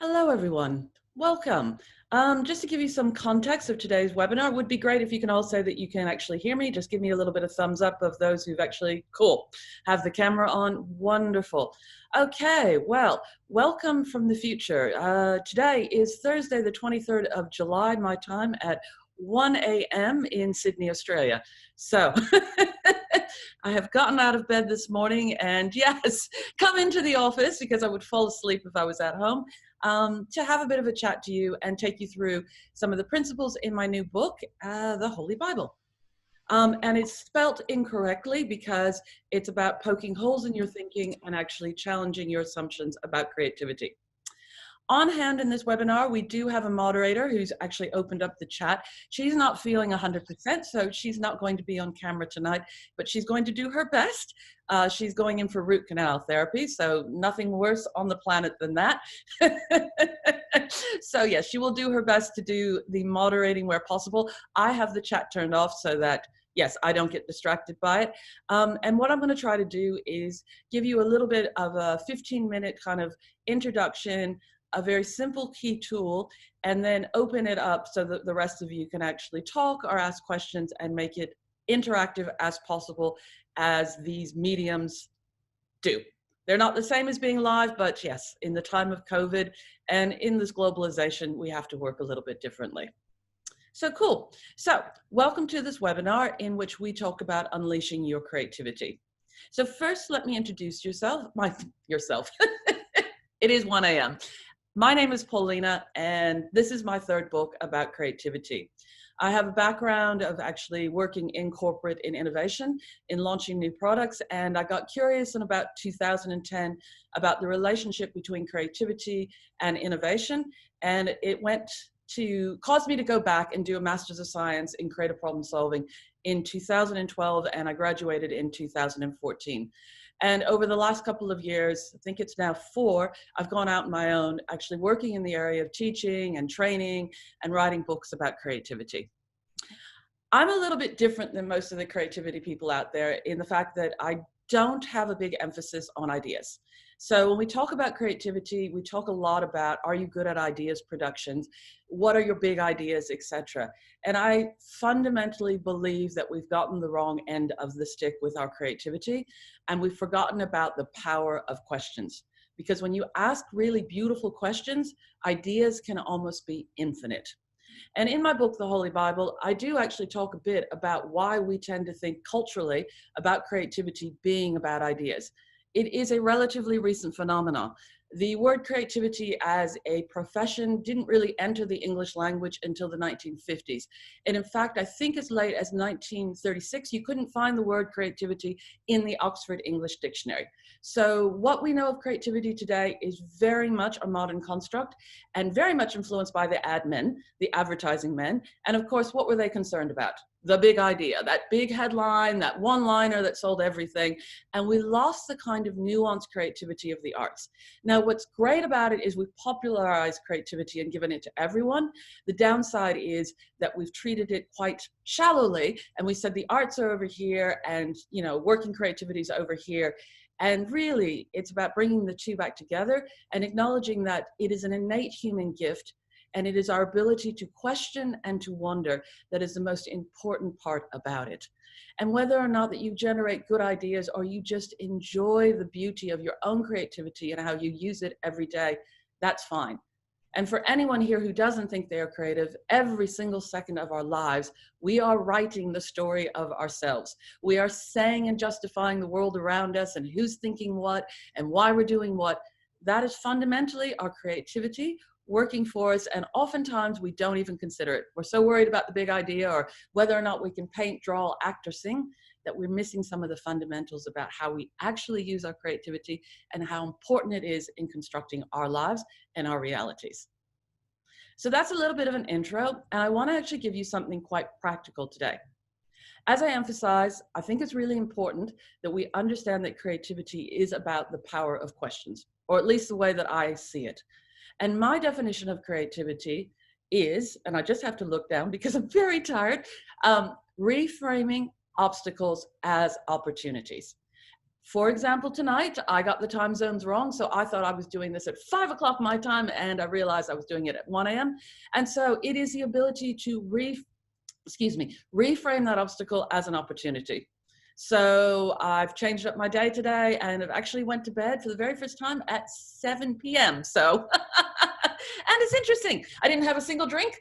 Hello, everyone. Welcome. Just to give you some context of today's webinar, it would be great if you can all say that you can actually hear me. Just give me a little bit of thumbs up of those who've actually, cool, have the camera on. Wonderful. Okay, well, welcome from the future. Today is Thursday, the 23rd of July, my time at 1 a.m. in Sydney, Australia. So I have gotten out of bed this morning and yes, come into the office because I would fall asleep if I was at home to have a bit of a chat to you and take you through some of the principles in my new book, the Holey Bible. And it's spelt incorrectly because it's about poking holes in your thinking and actually challenging your assumptions about creativity. On hand in this webinar, we do have a moderator who's actually opened up the chat. She's not feeling 100%, so she's not going to be on camera tonight, but she's going to do her best. She's going in for root canal therapy, so nothing worse on the planet than that. So yes, she will do her best to do the moderating where possible. I have the chat turned off so that yes, I don't get distracted by it. And what I'm going to try to do is give you a little bit of a 15-minute kind of introduction, a very simple key tool, and then open it up so that the rest of you can actually talk or ask questions and make it interactive as possible as these mediums do. They're not the same as being live, but yes, in the time of COVID and in this globalization, we have to work a little bit differently. So cool. So welcome to this webinar in which we talk about unleashing your creativity. So first, let me introduce yourself. It is 1 a.m. My name is Paulina, and this is my third book about creativity. I have a background of actually working in corporate in innovation, in launching new products, and I got curious in about 2010 about the relationship between creativity and innovation, and it caused me to go back and do a Master's of Science in Creative Problem Solving in 2012, and I graduated in 2014. And over the last couple of years, I think it's now 4, I've gone out on my own, actually working in the area of teaching and training and writing books about creativity. I'm a little bit different than most of the creativity people out there in the fact that I don't have a big emphasis on ideas. So when we talk about creativity, we talk a lot about, are you good at ideas productions? What are your big ideas, etc. And I fundamentally believe that we've gotten the wrong end of the stick with our creativity, and we've forgotten about the power of questions. Because when you ask really beautiful questions, ideas can almost be infinite. And in my book, The Holey Bible, I do actually talk a bit about why we tend to think culturally about creativity being about ideas. It is a relatively recent phenomenon. The word creativity as a profession didn't really enter the English language until the 1950s. And in fact, I think as late as 1936, you couldn't find the word creativity in the Oxford English Dictionary. So what we know of creativity today is very much a modern construct and very much influenced by the ad men, the advertising men. And of course, what were they concerned about? The big idea, that big headline, that one-liner that sold everything. And we lost the kind of nuanced creativity of the arts. Now, what's great about it is we've popularized creativity and given it to everyone. The downside is that we've treated it quite shallowly, and we said the arts are over here and, you know, working creativity is over here. And really, it's about bringing the two back together and acknowledging that it is an innate human gift, and it is our ability to question and to wonder that is the most important part about it. And whether or not that you generate good ideas or you just enjoy the beauty of your own creativity and how you use it every day, that's fine. And for anyone here who doesn't think they are creative, every single second of our lives, we are writing the story of ourselves. We are saying and justifying the world around us and who's thinking what and why we're doing what. That is fundamentally our creativity working for us, and oftentimes we don't even consider it. We're so worried about the big idea or whether or not we can paint, draw, act, or sing that we're missing some of the fundamentals about how we actually use our creativity and how important it is in constructing our lives and our realities. So that's a little bit of an intro, and I want to actually give you something quite practical today. As I emphasize, I think it's really important that we understand that creativity is about the power of questions, or at least the way that I see it. And my definition of creativity is, and I just have to look down because I'm very tired, reframing obstacles as opportunities. For example, tonight, I got the time zones wrong. So I thought I was doing this at 5 o'clock my time, and I realized I was doing it at 1 a.m. And so it is the ability to reframe that obstacle as an opportunity. So I've changed up my day today, and I've actually went to bed for the very first time at 7 p.m. So, and it's interesting. I didn't have a single drink,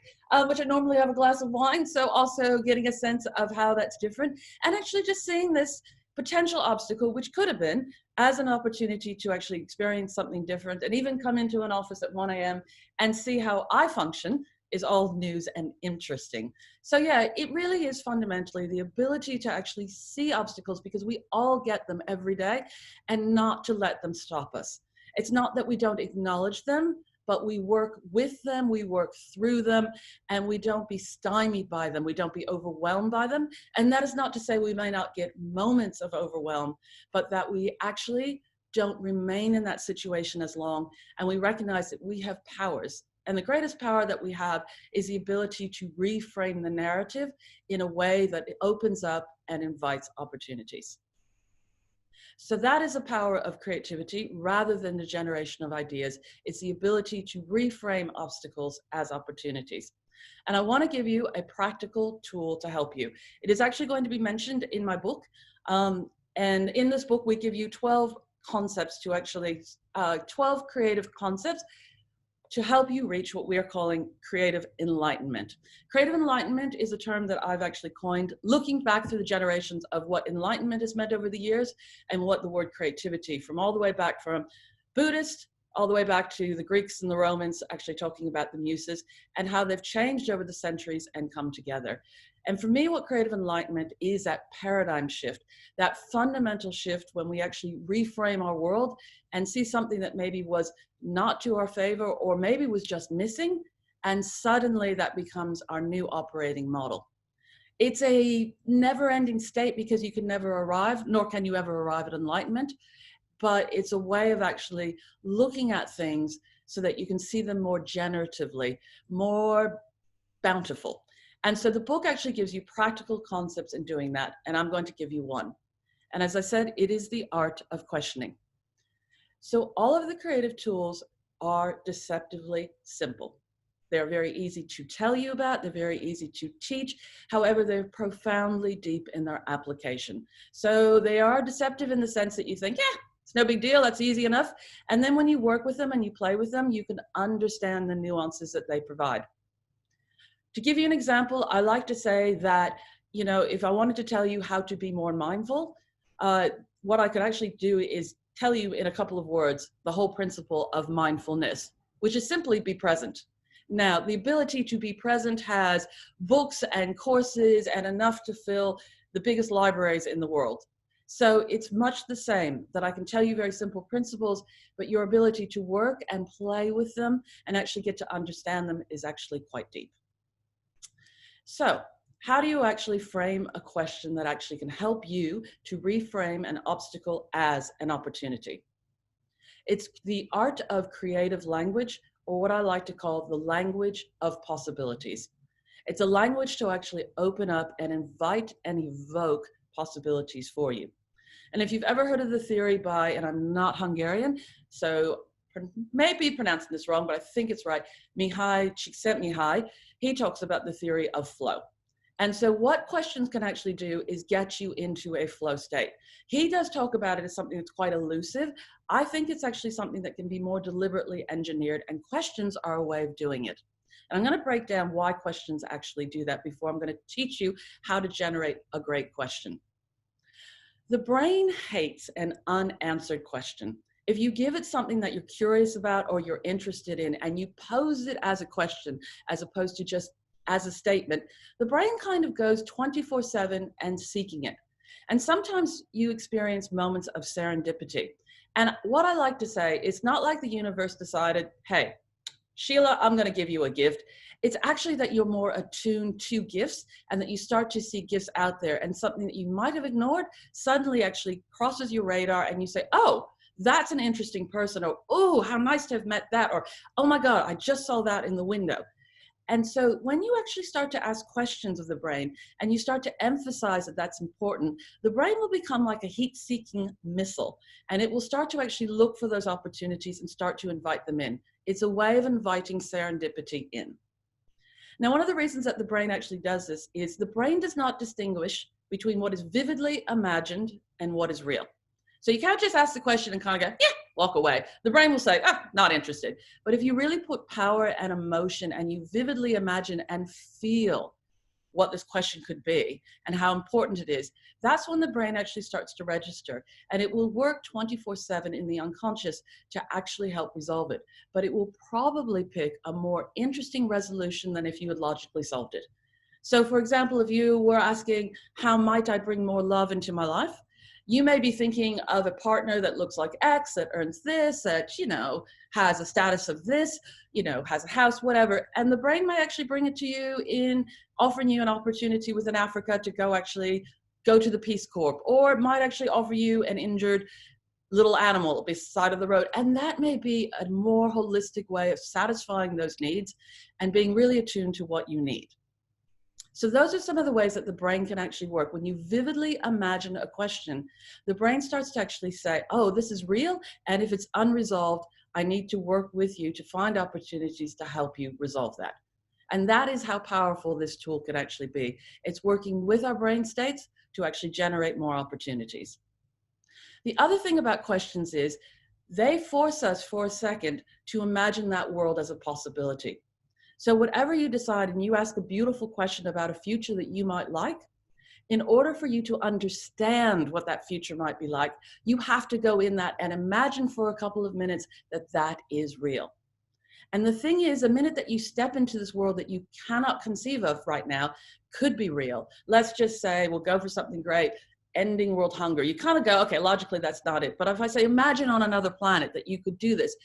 which I normally have a glass of wine. So also getting a sense of how that's different, and actually just seeing this potential obstacle, which could have been, as an opportunity to actually experience something different, and even come into an office at 1 a.m. and see how I function is all news and interesting. So yeah, it really is fundamentally the ability to actually see obstacles, because we all get them every day, and not to let them stop us. It's not that we don't acknowledge them, but we work with them, we work through them, and we don't be stymied by them, we don't be overwhelmed by them. And that is not to say we may not get moments of overwhelm, but that we actually don't remain in that situation as long, and we recognize that we have powers. And the greatest power that we have is the ability to reframe the narrative in a way that it opens up and invites opportunities. So that is a power of creativity rather than the generation of ideas. It's the ability to reframe obstacles as opportunities. And I want to give you a practical tool to help you. It is actually going to be mentioned in my book. And in this book, we give you 12 concepts to actually, 12 creative concepts to help you reach what we are calling creative enlightenment. Creative enlightenment is a term that I've actually coined, looking back through the generations of what enlightenment has meant over the years, and what the word creativity, from all the way back from Buddhist, all the way back to the Greeks and the Romans, actually talking about the muses, and how they've changed over the centuries and come together. And for me, what creative enlightenment is that paradigm shift, that fundamental shift when we actually reframe our world and see something that maybe was not to our favor, or maybe was just missing, and suddenly that becomes our new operating model. It's a never-ending state, because you can never arrive, nor can you ever arrive at enlightenment, but it's a way of actually looking at things so that you can see them more generatively, more bountiful. And so the book actually gives you practical concepts in doing that, and I'm going to give you one. And as I said, it is the art of questioning. So all of the creative tools are deceptively simple. They're very easy to tell you about, they're very easy to teach. However, they're profoundly deep in their application. So they are deceptive in the sense that you think, yeah, it's no big deal, that's easy enough. And then when you work with them and you play with them, you can understand the nuances that they provide. To give you an example, I like to say that, you know, if I wanted to tell you how to be more mindful, what I could actually do is tell you in a couple of words the whole principle of mindfulness, which is simply be present. Now, the ability to be present has books and courses and enough to fill the biggest libraries in the world. So it's much the same, that I can tell you very simple principles, but your ability to work and play with them and actually get to understand them is actually quite deep. So how do you actually frame a question that actually can help you to reframe an obstacle as an opportunity? It's the art of creative language, or what I like to call the language of possibilities. It's a language to actually open up and invite and evoke possibilities for you. And if you've ever heard of the theory by, and I'm not Hungarian, so maybe pronouncing this wrong, but I think it's right, Mihai Csikszentmihalyi, he talks about the theory of flow. And so what questions can actually do is get you into a flow state. He does talk about it as something that's quite elusive. I think it's actually something that can be more deliberately engineered, and questions are a way of doing it. And I'm going to break down why questions actually do that before I'm going to teach you how to generate a great question. The brain hates an unanswered question. If you give it something that you're curious about or you're interested in, and you pose it as a question as opposed to just as a statement, the brain kind of goes 24/7 and seeking it. And sometimes you experience moments of serendipity. And what I like to say, it's not like the universe decided, hey, Sheila, I'm going to give you a gift. It's actually that you're more attuned to gifts, and that you start to see gifts out there, and something that you might have ignored suddenly actually crosses your radar, and you say, oh, that's an interesting person, or oh, how nice to have met that, or oh my God, I just saw that in the window. And so when you actually start to ask questions of the brain and you start to emphasize that that's important, the brain will become like a heat-seeking missile, and it will start to actually look for those opportunities and start to invite them in. It's a way of inviting serendipity in. Now, one of the reasons that the brain actually does this is the brain does not distinguish between what is vividly imagined and what is real. So you can't just ask the question and kind of go, yeah, walk away. The brain will say, oh, not interested. But if you really put power and emotion and you vividly imagine and feel what this question could be and how important it is, that's when the brain actually starts to register. And it will work 24/7 in the unconscious to actually help resolve it. But it will probably pick a more interesting resolution than if you had logically solved it. So for example, if you were asking, how might I bring more love into my life? You may be thinking of a partner that looks like X, that earns this, that, has a status of this, has a house, whatever. And the brain may actually bring it to you in offering you an opportunity within Africa to go to the Peace Corps, or it might actually offer you an injured little animal beside of the road. And that may be a more holistic way of satisfying those needs and being really attuned to what you need. So those are some of the ways that the brain can actually work. When you vividly imagine a question, the brain starts to actually say, oh, this is real. And if it's unresolved, I need to work with you to find opportunities to help you resolve that. And that is how powerful this tool can actually be. It's working with our brain states to actually generate more opportunities. The other thing about questions is they force us for a second to imagine that world as a possibility. So whatever you decide and you ask a beautiful question about a future that you might like, in order for you to understand what that future might be like, you have to go in that and imagine for a couple of minutes that that is real. And the thing is, the minute that you step into this world that you cannot conceive of right now could be real. Let's just say we'll go for something great, ending world hunger. You kind of go, okay, logically that's not it. But if I say, imagine on another planet that you could do this,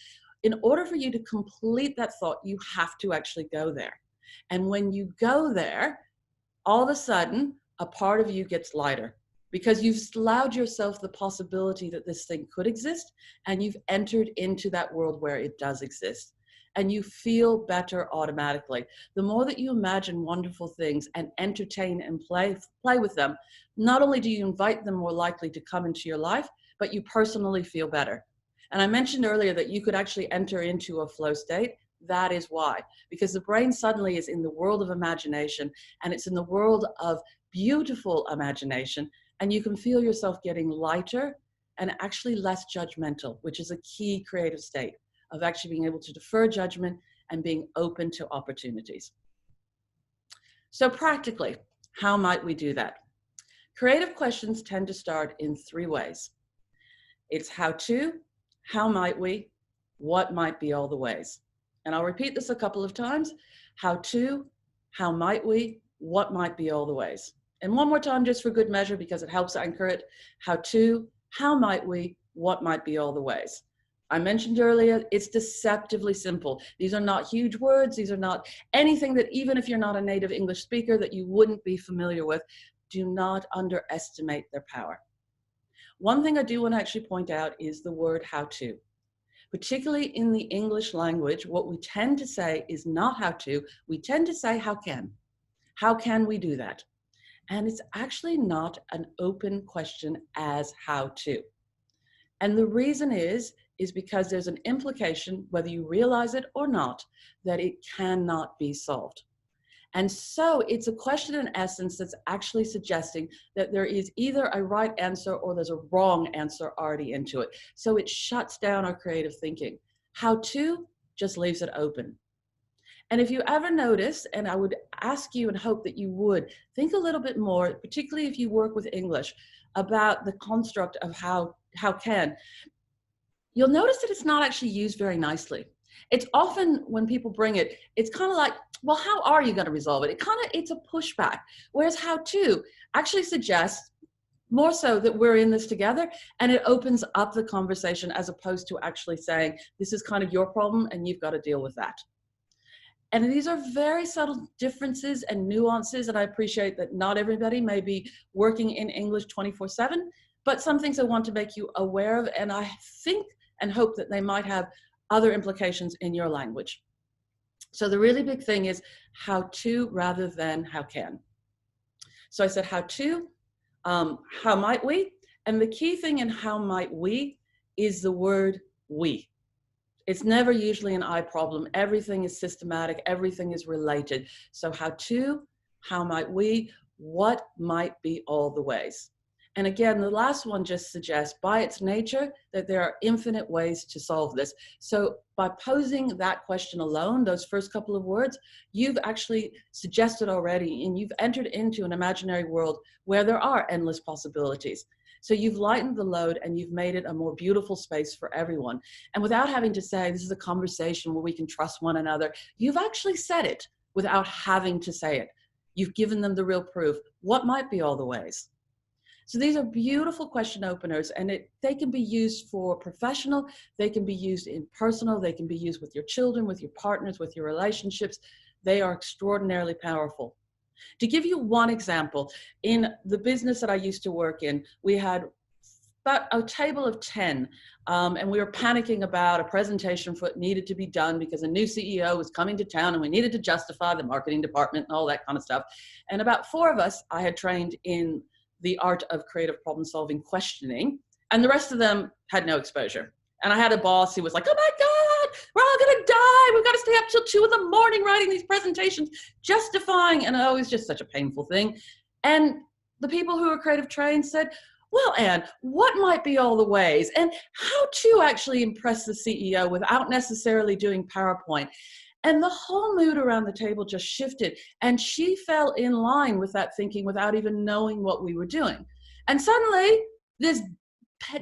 in order for you to complete that thought, you have to actually go there. And when you go there, all of a sudden, a part of you gets lighter because you've allowed yourself the possibility that this thing could exist, and you've entered into that world where it does exist. And you feel better automatically. The more that you imagine wonderful things and entertain and play with them, not only do you invite them more likely to come into your life, but you personally feel better. And I mentioned earlier that you could actually enter into a flow state. That is why, because the brain suddenly is in the world of imagination, and it's in the world of beautiful imagination, and you can feel yourself getting lighter and actually less judgmental, which is a key creative state of actually being able to defer judgment and being open to opportunities. So practically, how might we do that? Creative questions tend to start in 3 ways. It's how to, how might we, what might be all the ways. And I'll repeat this a couple of times. How to, how might we, what might be all the ways. And one more time, just for good measure, because it helps anchor it. How to, how might we, what might be all the ways. I mentioned earlier, it's deceptively simple. These are not huge words. These are not anything that, even if you're not a native English speaker, that you wouldn't be familiar with. Do not underestimate their power. One thing I do want to actually point out is the word how to. Particularly in the English language, what we tend to say is not how to, we tend to say how can. How can we do that? And it's actually not an open question as how to. And the reason is because there's an implication, whether you realize it or not, that it cannot be solved. And so it's a question in essence that's actually suggesting that there is either a right answer or there's a wrong answer already into it. So it shuts down our creative thinking. How to just leaves it open. And if you ever notice, and I would ask you and hope that you would, think a little bit more, particularly if you work with English, about the construct of how can. You'll notice that it's not actually used very nicely. It's often, when people bring it, it's kind of like, well, how are you going to resolve it? It's a pushback. Whereas how to actually suggests more so that we're in this together, and it opens up the conversation as opposed to actually saying, this is kind of your problem and you've got to deal with that. And these are very subtle differences and nuances, and I appreciate that not everybody may be working in English 24/7, but some things I want to make you aware of, and I think and hope that they might have other implications in your language. So the really big thing is how to rather than how can. So I said how to, how might we? And the key thing in how might we is the word we. It's never usually an I problem. Everything is systematic. Everything is related. So how to, how might we, what might be all the ways. And again, the last one just suggests by its nature that there are infinite ways to solve this. So by posing that question alone, those first couple of words, you've actually suggested already, and you've entered into an imaginary world where there are endless possibilities. So you've lightened the load and you've made it a more beautiful space for everyone. And without having to say, this is a conversation where we can trust one another, you've actually said it without having to say it. You've given them the real proof. What might be all the ways? So these are beautiful question openers, and they can be used for professional, they can be used in personal, they can be used with your children, with your partners, with your relationships. They are extraordinarily powerful. To give you one example, in the business that I used to work in, we had about a table of 10, and we were panicking about a presentation that needed to be done because a new CEO was coming to town and we needed to justify the marketing department and all that kind of stuff. And about 4 of us I had trained in the art of creative problem solving questioning, and the rest of them had no exposure. And I had a boss who was like, oh my God, we're all gonna die. We've got to stay up till 2 a.m. writing these presentations, justifying, and oh, it was just such a painful thing. And the people who were creative trained said, well, Anne, what might be all the ways? And how to actually impress the CEO without necessarily doing PowerPoint? And the whole mood around the table just shifted. And she fell in line with that thinking without even knowing what we were doing. And suddenly, this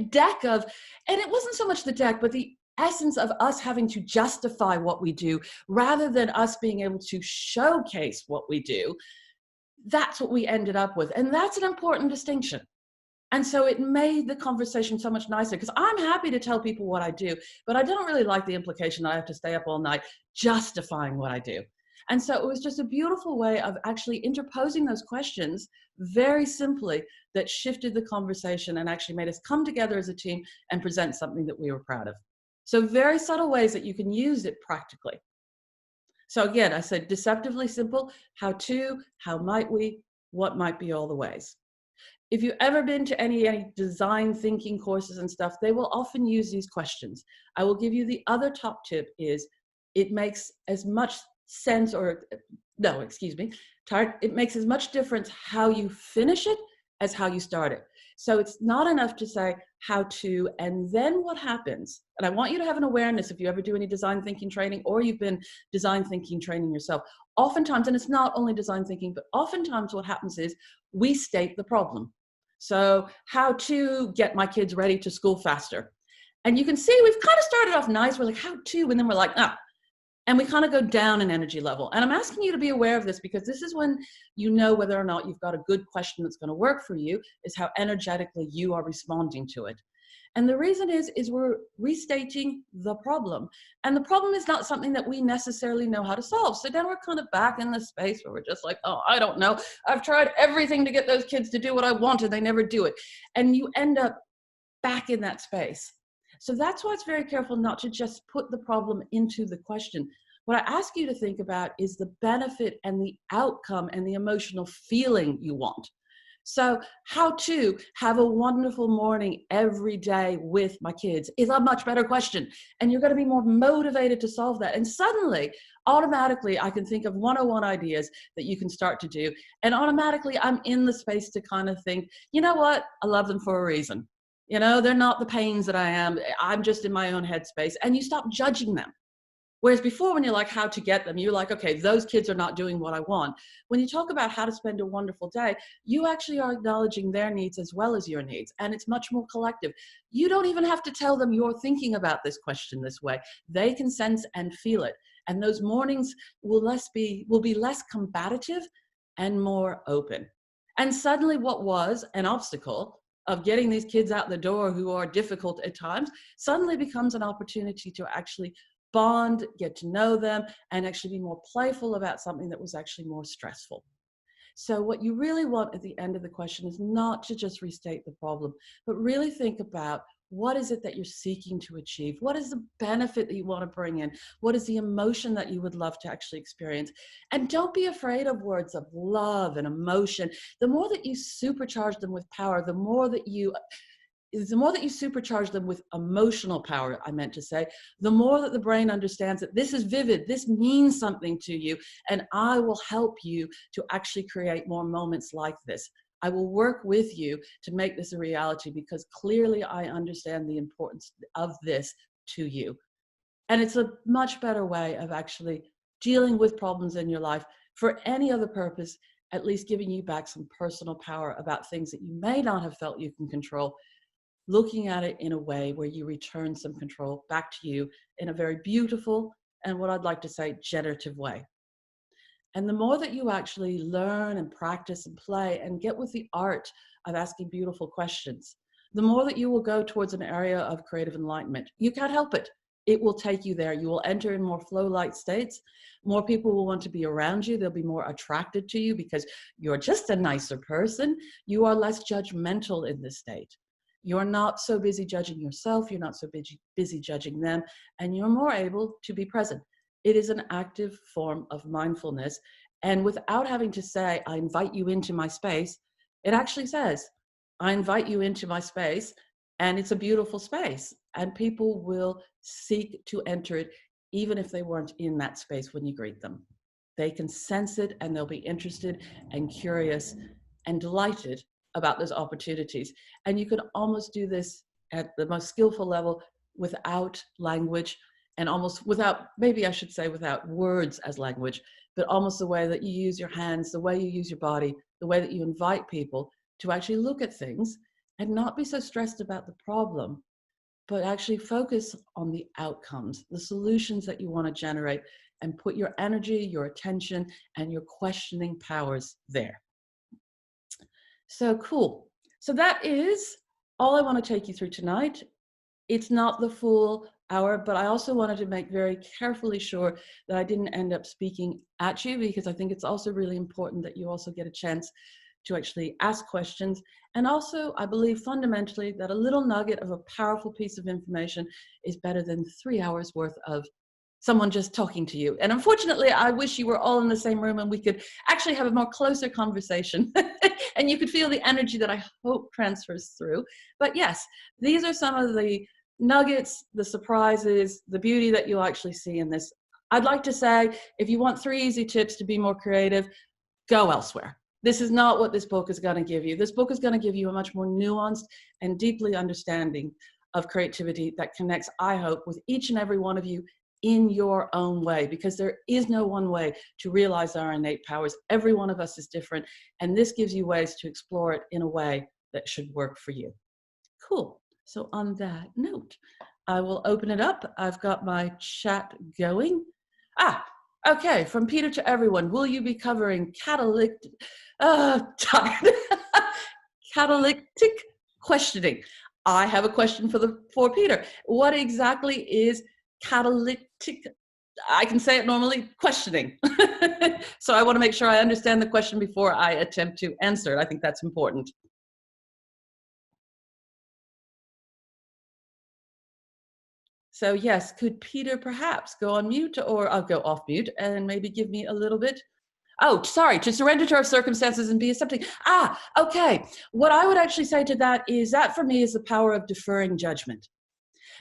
deck of, and it wasn't so much the deck, but the essence of us having to justify what we do rather than us being able to showcase what we do, that's what we ended up with. And that's an important distinction. And so it made the conversation so much nicer, because I'm happy to tell people what I do, but I don't really like the implication that I have to stay up all night justifying what I do. And so it was just a beautiful way of actually interposing those questions very simply that shifted the conversation and actually made us come together as a team and present something that we were proud of. So very subtle ways that you can use it practically. So again, I said deceptively simple, how to, how might we, what might be all the ways. If you've ever been to any design thinking courses and stuff, they will often use these questions. I will give you the other top tip is it makes as much sense, or no, excuse me, it makes as much difference how you finish it as how you start it. So it's not enough to say how to, and then what happens. And I want you to have an awareness if you ever do any design thinking training or you've been design thinking training yourself. Oftentimes, and it's not only design thinking, but oftentimes what happens is we state the problem. So how to get my kids ready to school faster. And you can see we've kind of started off nice. We're like, how to, and then we're like, ah. And we kind of go down in energy level. And I'm asking you to be aware of this, because this is when you know whether or not you've got a good question that's going to work for you, is how energetically you are responding to it. And the reason is we're restating the problem. And the problem is not something that we necessarily know how to solve. So then we're kind of back in the space where we're just like, oh, I don't know. I've tried everything to get those kids to do what I want and they never do it. And you end up back in that space. So that's why it's very careful not to just put the problem into the question. What I ask you to think about is the benefit and the outcome and the emotional feeling you want. So how to have a wonderful morning every day with my kids is a much better question. And you're going to be more motivated to solve that. And suddenly, automatically, I can think of 101 ideas that you can start to do. And automatically, I'm in the space to kind of think, you know what? I love them for a reason. You know, they're not the pains that I am. I'm just in my own headspace. And you stop judging them. Whereas before, when you're like, how to get them, you're like, okay, those kids are not doing what I want. When you talk about how to spend a wonderful day, you actually are acknowledging their needs as well as your needs. And it's much more collective. You don't even have to tell them you're thinking about this question this way. They can sense and feel it. And those mornings will be less combative and more open. And suddenly what was an obstacle of getting these kids out the door who are difficult at times suddenly becomes an opportunity to actually bond, get to know them, and actually be more playful about something that was actually more stressful. So what you really want at the end of the question is not to just restate the problem, but really think about What is it that you're seeking to achieve? What is the benefit that you want to bring in? What is the emotion that you would love to actually experience? And don't be afraid of words of love and emotion. The more that you supercharge them with power, the more that you supercharge them with emotional power, I meant to say, the more that the brain understands that this is vivid, this means something to you, and I will help you to actually create more moments like this. I will work with you to make this a reality because clearly I understand the importance of this to you. And it's a much better way of actually dealing with problems in your life for any other purpose, at least giving you back some personal power about things that you may not have felt you can control, looking at it in a way where you return some control back to you in a very beautiful and, what I'd like to say, generative way. And the more that you actually learn and practice and play and get with the art of asking beautiful questions, the more that you will go towards an area of creative enlightenment. You can't help it. It will take you there. You will enter in more flow-like states. More people will want to be around you. They'll be more attracted to you because you're just a nicer person. You are less judgmental in this state. You're not so busy judging yourself. You're not so busy judging them. And you're more able to be present. It is an active form of mindfulness. And without having to say, I invite you into my space, it actually says, I invite you into my space, and it's a beautiful space. And people will seek to enter it, even if they weren't in that space when you greet them. They can sense it, and they'll be interested and curious and delighted about those opportunities. And you can almost do this at the most skillful level without language, and almost without, maybe I should say without words as language, but almost the way that you use your hands, the way you use your body, the way that you invite people to actually look at things and not be so stressed about the problem, but actually focus on the outcomes, the solutions that you want to generate, and put your energy, your attention, and your questioning powers there. So cool. So that is all I want to take you through tonight. It's not the full hour, but I also wanted to make very carefully sure that I didn't end up speaking at you, because I think it's also really important that you also get a chance to actually ask questions. And also, I believe fundamentally that a little nugget of a powerful piece of information is better than 3 hours worth of someone just talking to you. And unfortunately, I wish you were all in the same room and we could actually have a more closer conversation and you could feel the energy that I hope transfers through. But yes, these are some of the nuggets, the surprises, the beauty that you'll actually see in this. I'd like to say, if you want 3 easy tips to be more creative, go elsewhere. This is not what this book is going to give you. This book is going to give you a much more nuanced and deeply understanding of creativity that connects, I hope, with each and every one of you in your own way, because there is no one way to realize our innate powers. Every one of us is different, and this gives you ways to explore it in a way that should work for you. Cool. So on that note, I will open it up. I've got my chat going. Okay, from Peter to everyone, will you be covering catalytic questioning? I have a question for Peter. What exactly is catalytic? I can say it normally, questioning. So I want to make sure I understand the question before I attempt to answer it. I think that's important. So yes, could Peter perhaps go on mute, or I'll go off mute and maybe give me a little bit. Oh, sorry, to surrender to our circumstances and be accepting. Okay. What I would actually say to that is that for me is the power of deferring judgment.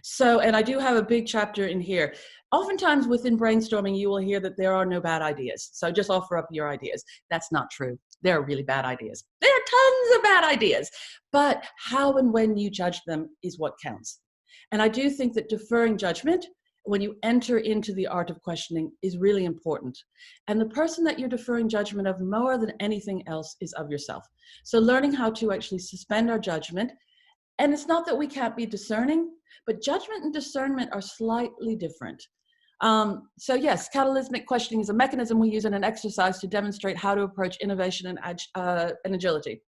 So, and I do have a big chapter in here. Oftentimes within brainstorming, you will hear that there are no bad ideas. So just offer up your ideas. That's not true. There are really bad ideas. There are tons of bad ideas, but how and when you judge them is what counts. And I do think that deferring judgment, when you enter into the art of questioning, is really important. And the person that you're deferring judgment of more than anything else is of yourself. So learning how to actually suspend our judgment. And it's not that we can't be discerning, but judgment and discernment are slightly different. So yes, catalytic questioning is a mechanism we use in an exercise to demonstrate how to approach innovation and agility.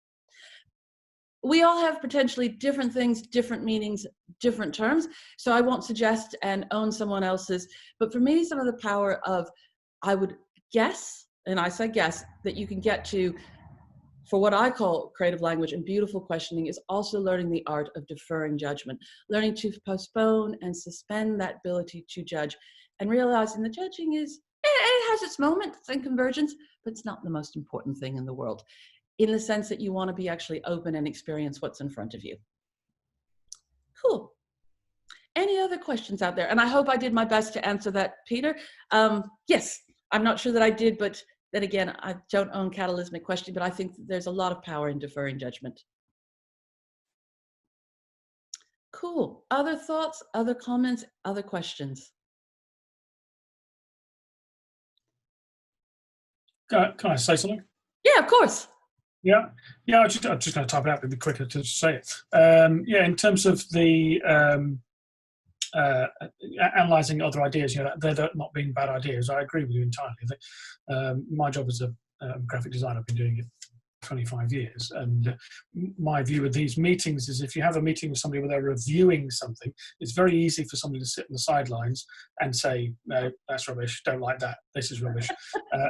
We all have potentially different things, different meanings, different terms. So I won't suggest and own someone else's, but for me, some of the power of, I would guess, and I say guess, that you can get to for what I call creative language and beautiful questioning is also learning the art of deferring judgment, learning to postpone and suspend that ability to judge, and realizing the judging is, it has its moments and convergence, but it's not the most important thing in the world, in the sense that you want to be actually open and experience what's in front of you. Cool. Any other questions out there? And I hope I did my best to answer that, Peter. Yes, I'm not sure that I did, but then again, I don't own catalysmic question, but I think there's a lot of power in deferring judgment. Cool. Other thoughts, other comments, other questions? Can I say something? Yeah, of course. Yeah, I'm just going to type it out. It'd be quicker to say it. Yeah, in terms of the analysing other ideas, they're not being bad ideas. I agree with you entirely. My job as a graphic designer, I've been doing it 25 years, and my view with these meetings is if you have a meeting with somebody where they're reviewing something, it's very easy for somebody to sit in the sidelines and say, no, that's rubbish, don't like that, this is rubbish,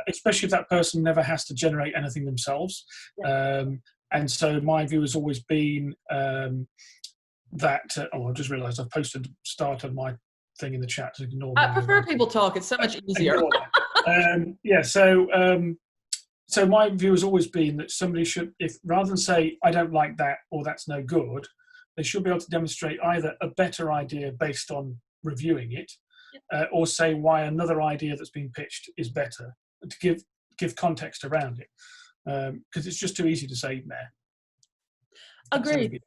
especially if that person never has to generate anything themselves. And so my view has always been that, I've just realised I've posted the start of my thing in the chat, so ignore me. I prefer people talk, it's so much easier. Yeah, so my view has always been that somebody should, if rather than say, I don't like that or that's no good, they should be able to demonstrate either a better idea based on reviewing it, or say why another idea that's been pitched is better, to give context around it. Because it's just too easy to say, nah. Agreed.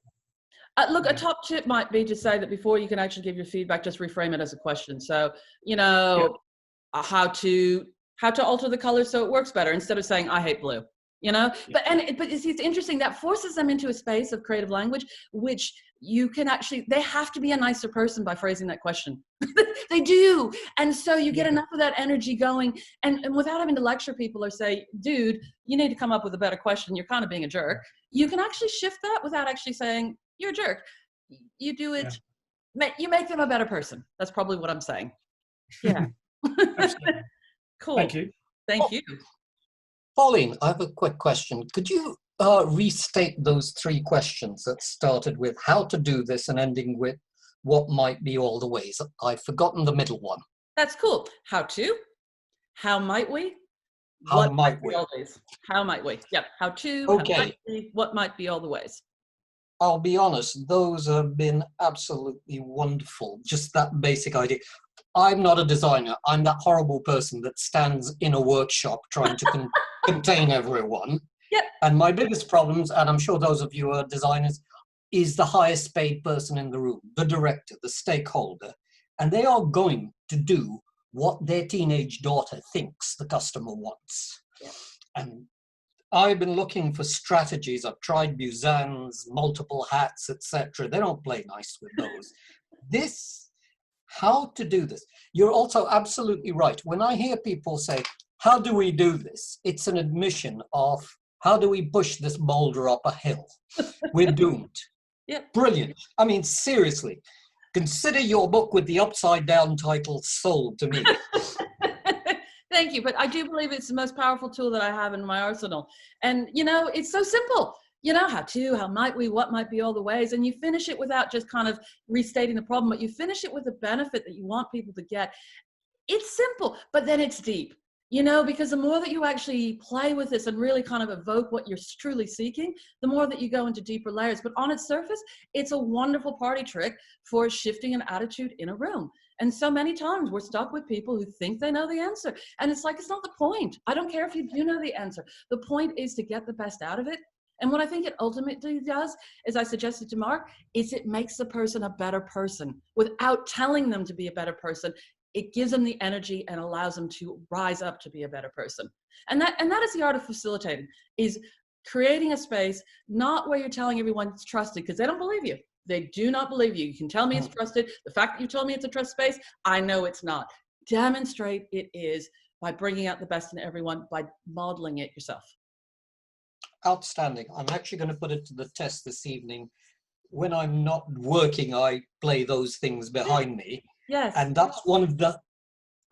Look, a top tip might be to say that before you can actually give your feedback, just reframe it as a question. So, how to alter the color so it works better instead of saying, I hate blue, But it's interesting, that forces them into a space of creative language, which you can actually, they have to be a nicer person by phrasing that question. They do. And so you get enough of that energy going, and without having to lecture people or say, dude, you need to come up with a better question, you're kind of being a jerk. You can actually shift that without actually saying, you're a jerk. You do it, you make them a better person. That's probably what I'm saying. Yeah. Absolutely. Cool. Thank you. Thank you. Pauline, I have a quick question. Could you restate those 3 questions that started with how to do this and ending with what might be all the ways? I've forgotten the middle one. That's cool. How to? How might we? How might we? Always. How might we? Yep. How to? Okay. How might we, what might be all the ways? I'll be honest, those have been absolutely wonderful. Just that basic idea. I'm not a designer. I'm that horrible person that stands in a workshop trying to contain everyone. Yep. And my biggest problems, and I'm sure those of you are designers, is the highest paid person in the room, the director, the stakeholder. And they are going to do what their teenage daughter thinks the customer wants. Yep. And I've been looking for strategies. I've tried Buzan's, multiple hats, etc. They don't play nice with those. How to do this. You're also absolutely right. When I hear people say, how do we do this? It's an admission of, how do we push this boulder up a hill? We're doomed. Yep. Brilliant. I mean, seriously, consider your book with the upside down title sold to me. Thank you. But I do believe it's the most powerful tool that I have in my arsenal. And, it's so simple. How to, how might we, what might be all the ways, and you finish it without just kind of restating the problem, but you finish it with a benefit that you want people to get. It's simple, but then it's deep, because the more that you actually play with this and really kind of evoke what you're truly seeking, the more that you go into deeper layers. But on its surface, it's a wonderful party trick for shifting an attitude in a room. And so many times we're stuck with people who think they know the answer. And it's like, it's not the point. I don't care if you do know the answer. The point is to get the best out of it. And what I think it ultimately does, as I suggested to Mark, is it makes the person a better person without telling them to be a better person. It gives them the energy and allows them to rise up to be a better person. And that is the art of facilitating, is creating a space, not where you're telling everyone it's trusted, because they don't believe you. They do not believe you. You can tell me it's trusted. The fact that you told me it's a trust space, I know it's not. Demonstrate it is by bringing out the best in everyone, by modeling it yourself. Outstanding. I'm actually going to put it to the test this evening. When I'm not working, I play those things behind me. Yes. And that's one of the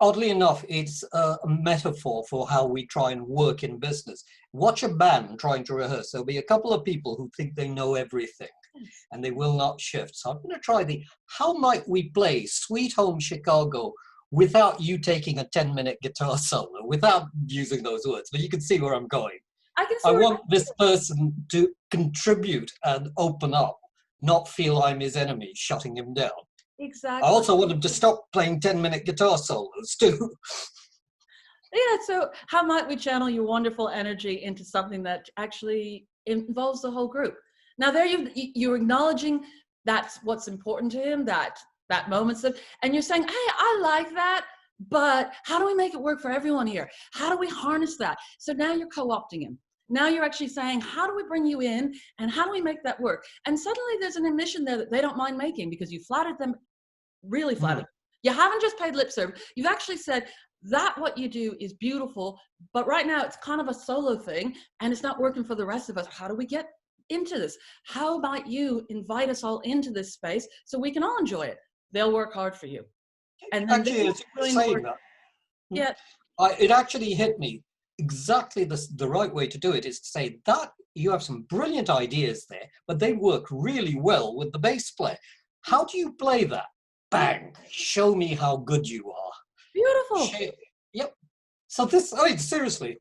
Oddly enough, it's a metaphor for how we try and work in business. Watch a band trying to rehearse. There'll be a couple of people who think they know everything and they will not shift. So I'm going to try how might we play Sweet Home Chicago without you taking a 10-minute guitar solo, without using those words, but you can see where I'm going. I can see I want this person to contribute and open up, not feel I'm his enemy, shutting him down. Exactly. I also want him to stop playing 10-minute guitar solos too. Yeah, so how might we channel your wonderful energy into something that actually involves the whole group? Now there you're acknowledging that's what's important to him, that moment stuff, and you're saying, hey, I like that, but how do we make it work for everyone here? How do we harness that? So now you're co-opting him. Now you're actually saying, how do we bring you in and how do we make that work? And suddenly there's an admission there that they don't mind making because you flattered them, really flattered them. You haven't just paid lip service. You've actually said that what you do is beautiful, but right now it's kind of a solo thing and it's not working for the rest of us. How do we get into this? How about you invite us all into this space so we can all enjoy it? They'll work hard for you. And then actually, as you're saying that, yeah, it actually hit me. Exactly the right way to do it is to say that you have some brilliant ideas there, but they work really well with the bass player. How do you play that? Bang! Show me how good you are. Beautiful. Yep. So this, I mean, seriously,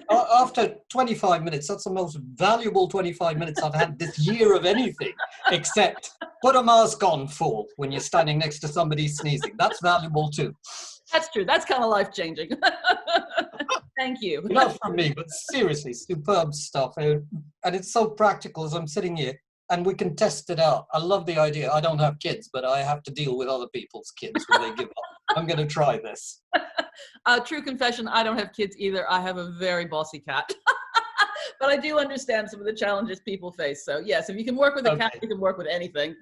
after 25 minutes, that's the most valuable 25 minutes I've had this year of anything, except put a mask on, fool, when you're standing next to somebody sneezing. That's valuable too. That's true. That's kind of life-changing. Thank you. Enough from me, but seriously, superb stuff. And it's so practical as I'm sitting here, and we can test it out. I love the idea. I don't have kids, but I have to deal with other people's kids when they give up. I'm going to try this. True confession, I don't have kids either. I have a very bossy cat. But I do understand some of the challenges people face. So yes, if you can work with a cat, you can work with anything.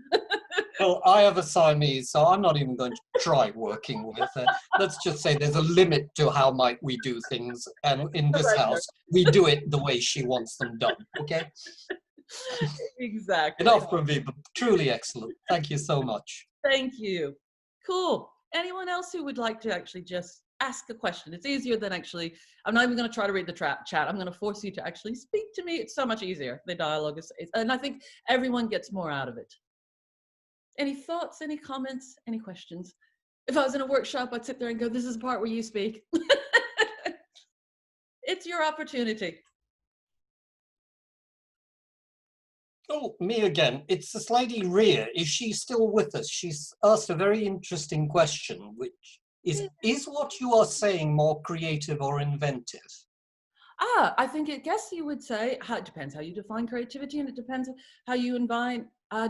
Well, I have a Siamese, so I'm not even going to try working with her. Let's just say there's a limit to how might we do things. And in this house, we do it the way she wants them done, okay? Exactly. Enough from me, but truly excellent. Thank you so much. Thank you. Cool. Anyone else who would like to actually just ask a question? It's easier than actually, I'm not even going to try to read the chat. I'm going to force you to actually speak to me. It's so much easier. The dialogue is, and I think everyone gets more out of it. Any thoughts, any comments, any questions? If I was in a workshop, I'd sit there and go, this is the part where you speak. It's your opportunity. Oh, me again. It's this lady Rhea. Is she still with us? She's asked a very interesting question, which is what you are saying more creative or inventive? I think guess you would say, it depends how you define creativity, and it depends how you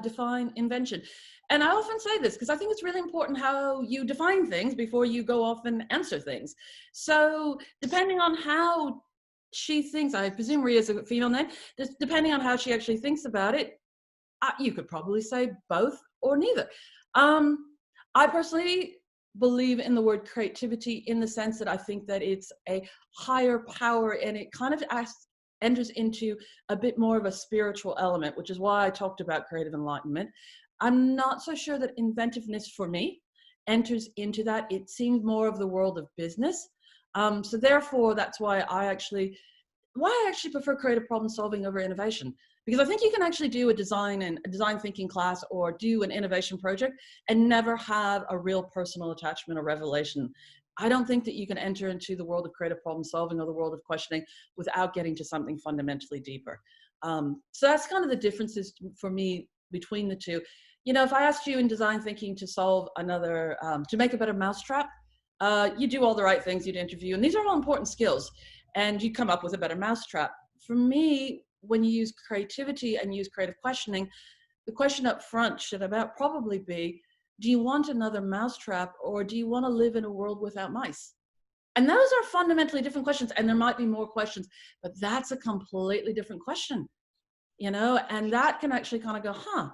define invention. And I often say this because I think it's really important how you define things before you go off and answer things. So depending on how she thinks, I presume Rhea is a female name, depending on how she actually thinks about it, you could probably say both or neither. I personally believe in the word creativity in the sense that I think that it's a higher power, and it kind of enters into a bit more of a spiritual element, which is why I talked about creative enlightenment. I'm not so sure that inventiveness for me enters into that. It seems more of the world of business. So therefore, that's why I actually prefer creative problem solving over innovation. Because I think you can actually do a design thinking class or do an innovation project and never have a real personal attachment or revelation. I don't think that you can enter into the world of creative problem solving or the world of questioning without getting to something fundamentally deeper. So that's kind of the differences for me between the two. You know, if I asked you in design thinking to solve to make a better mousetrap, you do all the right things, you'd interview, and these are all important skills, and you come up with a better mousetrap. For me, when you use creativity and use creative questioning, the question up front should probably be, do you want another mousetrap, or do you want to live in a world without mice? And those are fundamentally different questions, and there might be more questions, but that's a completely different question, you know, and that can actually kind of go,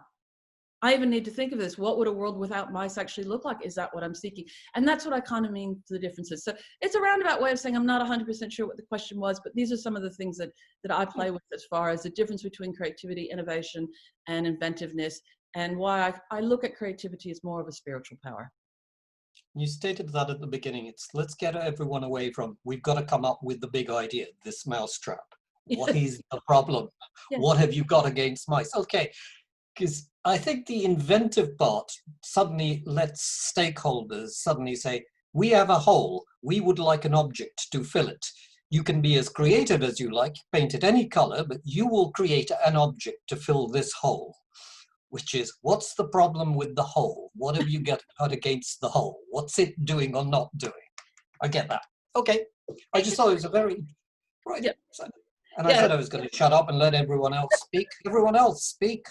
I even need to think of this. What would a world without mice actually look like? Is that what I'm seeking? And that's what I kind of mean the differences. So it's a roundabout way of saying I'm not 100% sure what the question was, but these are some of the things that I play with as far as the difference between creativity, innovation, and inventiveness, and why I look at creativity as more of a spiritual power. You stated that at the beginning. It's let's get everyone away from, we've got to come up with the big idea, this mousetrap. What is the problem? Yeah. What have you got against mice? Okay, because I think the inventive part suddenly lets stakeholders suddenly say, we have a hole, we would like an object to fill it. You can be as creative as you like, paint it any color, but you will create an object to fill this hole. Which is, what's the problem with the hole? What have you got against the hole? What's it doing or not doing? I get that. Okay. I just thought it was a very, right. Yeah. And I said I was going to shut up and let everyone else speak. Everyone else speak.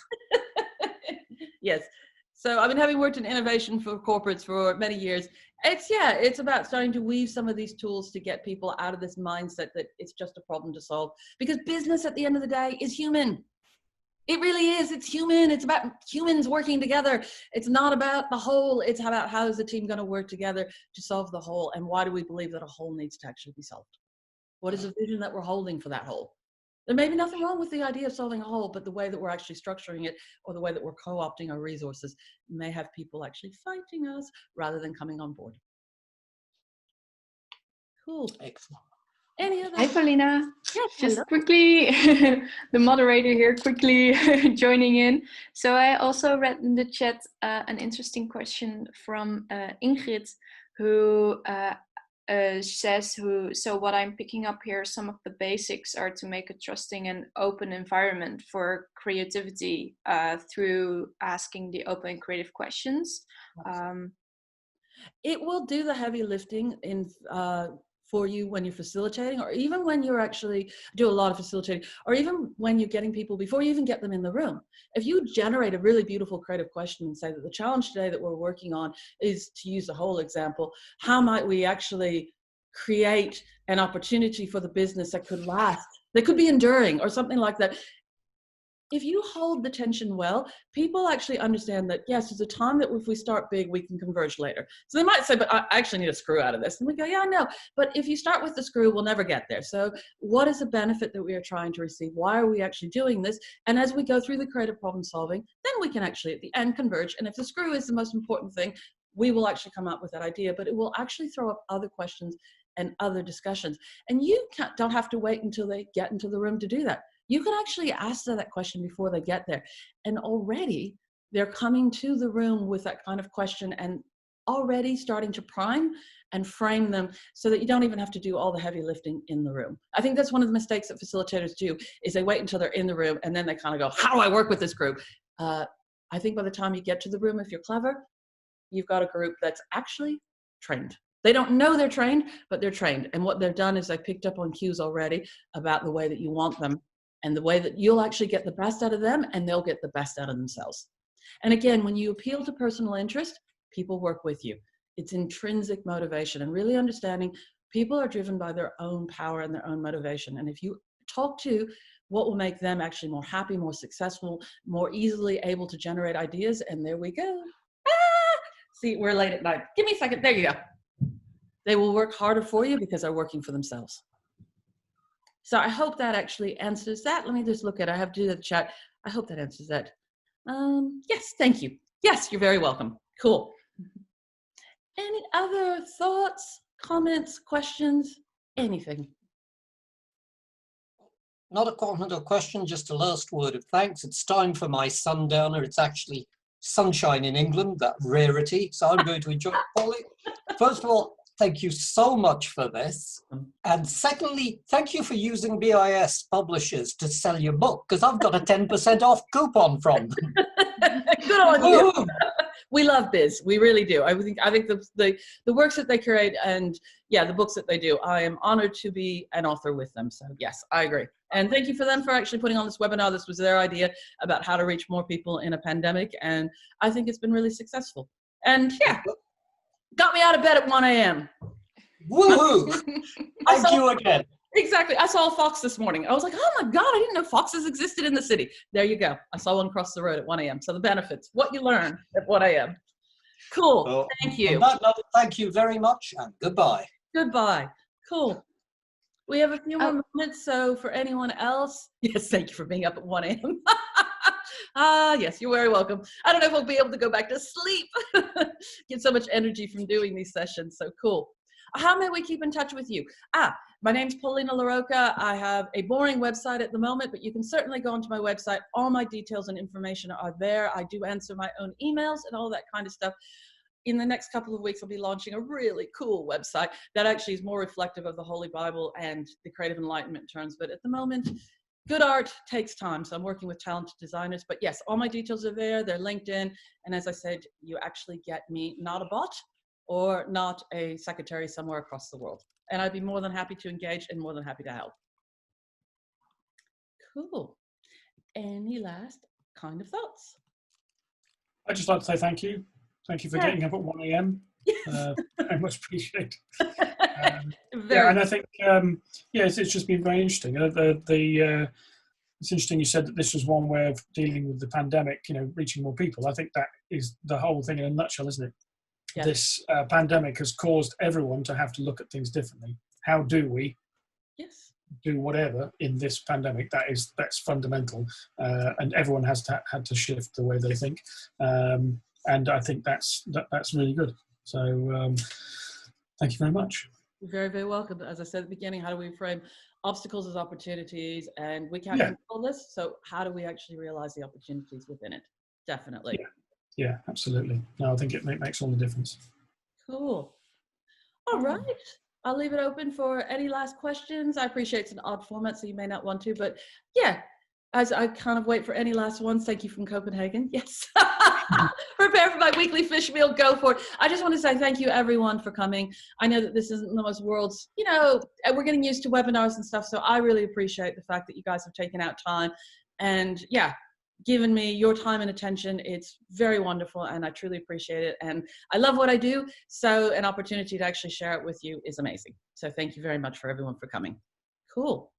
Yes. So I've been having worked in innovation for corporates for many years. It's about starting to weave some of these tools to get people out of this mindset that it's just a problem to solve. Because business at the end of the day is human. It really is. It's human. It's about humans working together. It's not about the whole. It's about how is the team going to work together to solve the whole, and why do we believe that a whole needs to actually be solved? What is the vision that we're holding for that whole? There may be nothing wrong with the idea of solving a whole, but the way that we're actually structuring it or the way that we're co-opting our resources may have people actually fighting us rather than coming on board. Cool. Excellent. Any other? Hi, Paulina. Yes, Just hello. quickly, the moderator here quickly joining in. So I also read in the chat an interesting question from Ingrid, who says, so what I'm picking up here, some of the basics are to make a trusting and open environment for creativity through asking the open and creative questions. It will do the heavy lifting in for you when you're facilitating, or even when you're actually do a lot of facilitating, or even when you're getting people before you even get them in the room. If you generate a really beautiful creative question and say that the challenge today that we're working on is, to use the whole example, how might we actually create an opportunity for the business that could last, that could be enduring, or something like that. If you hold the tension well, people actually understand that, yes, there's a time that if we start big, we can converge later. So they might say, but I actually need a screw out of this. And we go, yeah, no. But if you start with the screw, we'll never get there. So what is the benefit that we are trying to receive? Why are we actually doing this? And as we go through the creative problem solving, then we can actually at the end converge. And if the screw is the most important thing, we will actually come up with that idea, but it will actually throw up other questions and other discussions. And you don't have to wait until they get into the room to do that. You can actually ask them that question before they get there. And already they're coming to the room with that kind of question and already starting to prime and frame them so that you don't even have to do all the heavy lifting in the room. I think that's one of the mistakes that facilitators do, is they wait until they're in the room and then they kind of go, how do I work with this group? I think by the time you get to the room, if you're clever, you've got a group that's actually trained. They don't know they're trained, but they're trained. And what they've done is they've picked up on cues already about the way that you want them and the way that you'll actually get the best out of them and they'll get the best out of themselves. And again, when you appeal to personal interest, people work with you. It's intrinsic motivation, and really understanding people are driven by their own power and their own motivation. And if you talk to what will make them actually more happy, more successful, more easily able to generate ideas, and there we go. See, we're late at night. Give me a second. There you go. They will work harder for you because they're working for themselves. So I hope that actually answers that. Let me just look at it. I have to do the chat. I hope that answers that. Yes, thank you. Yes, you're very welcome. Cool. Any other thoughts, comments, questions, anything? Not a comment or question, just a last word of thanks. It's time for my sundowner. It's actually sunshine in England, that rarity. So I'm going to enjoy it. Polly, first of all, thank you so much for this. And secondly, thank you for using BIS publishers to sell your book, because I've got a 10% off coupon from them. Good on you. We love Biz. We really do. I think the works that they create and yeah, the books that they do, I am honored to be an author with them. So yes, I agree. And thank you for them for actually putting on this webinar. This was their idea about how to reach more people in a pandemic. And I think it's been really successful. And yeah, got me out of bed at 1 a.m. Woohoo! Thank you again. Exactly. I saw a fox this morning. I was like, oh my God, I didn't know foxes existed in the city. There you go. I saw one cross the road at 1 a.m. So the benefits, what you learn at 1 a.m. Cool. Well, thank you. On that note, thank you very much and goodbye. Goodbye. Cool. We have a few more minutes. So for anyone else, yes, thank you for being up at 1 a.m. Yes, you're very welcome. I don't know if I'll be able to go back to sleep. Get so much energy from doing these sessions. So cool. How may we keep in touch with you? My name's Paulina Larocca. I have a boring website at the moment, but you can certainly go onto my website. All my details and information are there. I do answer my own emails and all that kind of stuff. In the next couple of weeks, I'll be launching a really cool website that actually is more reflective of the Holey Bible and the creative enlightenment terms. But at the moment, good art takes time. So I'm working with talented designers. But yes, all my details are there. They're LinkedIn. And as I said, you actually get me, not a bot or not a secretary somewhere across the world. And I'd be more than happy to engage and more than happy to help. Cool. Any last kind of thoughts? I'd just like to say thank you. Thank you for getting up at 1 a.m. Very much appreciate. And I think it's just been very interesting. It's interesting you said that this was one way of dealing with the pandemic, reaching more people. I think that is the whole thing in a nutshell, isn't it? Yeah. This pandemic has caused everyone to have to look at things differently. How do we do whatever in this pandemic? That's fundamental, and everyone has had to shift the way they think. And I think that's really good. So thank you very much. You're very, very welcome. As I said at the beginning, how do we frame obstacles as opportunities? And we can't control this. So how do we actually realize the opportunities within it? Definitely. Yeah, absolutely. No, I think it makes all the difference. Cool. All right. I'll leave it open for any last questions. I appreciate it's an odd format, so you may not want to, but yeah, as I kind of wait for any last ones, thank you from Copenhagen. Yes. Prepare for my weekly fish meal, go for it. I just want to say thank you everyone for coming. I know that this isn't the most world's, we're getting used to webinars and stuff, so I really appreciate the fact that you guys have taken out time and given me your time and attention. It's very wonderful and I truly appreciate it. And I love what I do. So an opportunity to actually share it with you is amazing. So thank you very much for everyone for coming. Cool.